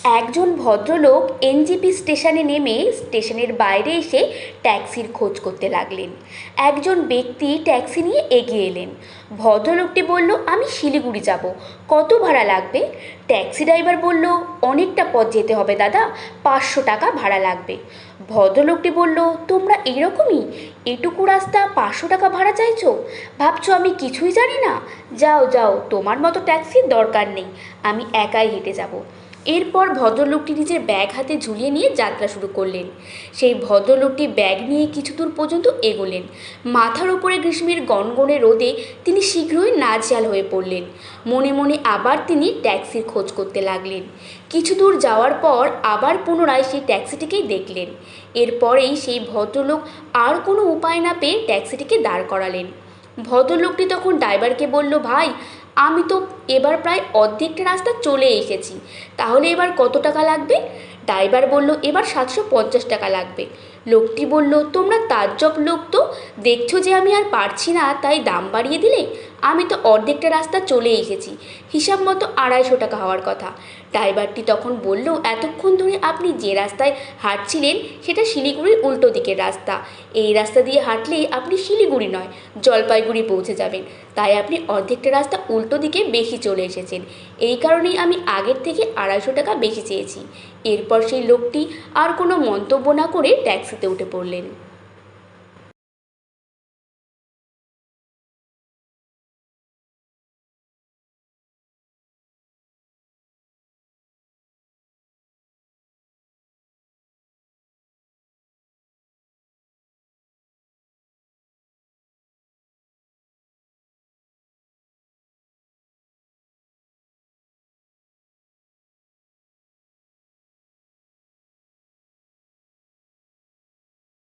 একজন ভদ্রলোক এনজেপি স্টেশনে নেমে স্টেশনের বাইরে এসে ট্যাক্সির খোঁজ করতে লাগলেন। একজন ব্যক্তি ট্যাক্সি নিয়ে এগিয়ে এলেন। ভদ্রলোকটি বলল, আমি শিলিগুড়ি যাব, কত ভাড়া লাগবে? ট্যাক্সি ড্রাইভার বলল, অনেকটা পথ যেতে হবে দাদা, 500 টাকা ভাড়া লাগবে। ভদ্রলোকটি বলল, তোমরা এরকমই, এটুকু রাস্তা 500 টাকা ভাড়া চাইছো? ভাবছো আমি কিছুই জানি না? যাও যাও, তোমার মতো ট্যাক্সির দরকার নেই, আমি একাই হেঁটে যাব। এরপর ভদ্রলোকটি নিজের ব্যাগ হাতে ঝুলিয়ে নিয়ে যাত্রা শুরু করলেন। সেই ভদ্রলোকটি ব্যাগ নিয়ে কিছু দূর পর্যন্ত এগোলেন। মাথার ওপরে গ্রীষ্মের গনগনে রোদে তিনি শীঘ্রই নাজেহাল হয়ে পড়লেন। মনে মনে আবার তিনি ট্যাক্সির খোঁজ করতে লাগলেন। কিছু দূর যাওয়ার পর আবার পুনরায় সেই ট্যাক্সিটিকেই দেখলেন। এরপরেই সেই ভদ্রলোক আর কোনো উপায় না পেয়ে ট্যাক্সিটিকে দাঁড় করালেন। ভদ্রলোকটি তখন ড্রাইভারকে বলল, ভাই, আমি তো এবার প্রায় অর্ধেকটা রাস্তা চলে এসেছি, তাহলে এবার কত টাকা লাগবে? ড্রাইভার বলল, এবার 750 টাকা লাগবে। লোকটি বলল, তোমরা তাজ্জব লোক তো, দেখছো যে আমি আর পারছি না তাই দাম বাড়িয়ে দিলে? আমি তো অর্ধেকটা রাস্তা চলে এসেছি, হিসাব মতো 250 টাকা হওয়ার কথা। ড্রাইভারটি তখন বলল, এতক্ষণ ধরে আপনি যে রাস্তায় হাঁটছিলেন সেটা শিলিগুড়ির উল্টো দিকের রাস্তা। এই রাস্তা দিয়ে হাঁটলে আপনি শিলিগুড়ি নয়, জলপাইগুড়ি পৌঁছে যাবেন, তাই আপনি অর্ধেকটা রাস্তা উল্টো দিকে বেশি চলে এসেছেন, এই কারণেই আমি আগের থেকে 250 টাকা বেশি চেয়েছি। এরপর সেই লোকটি আর কোনো মন্তব্য না করে ট্যাক্সিতে উঠে পড়লেন।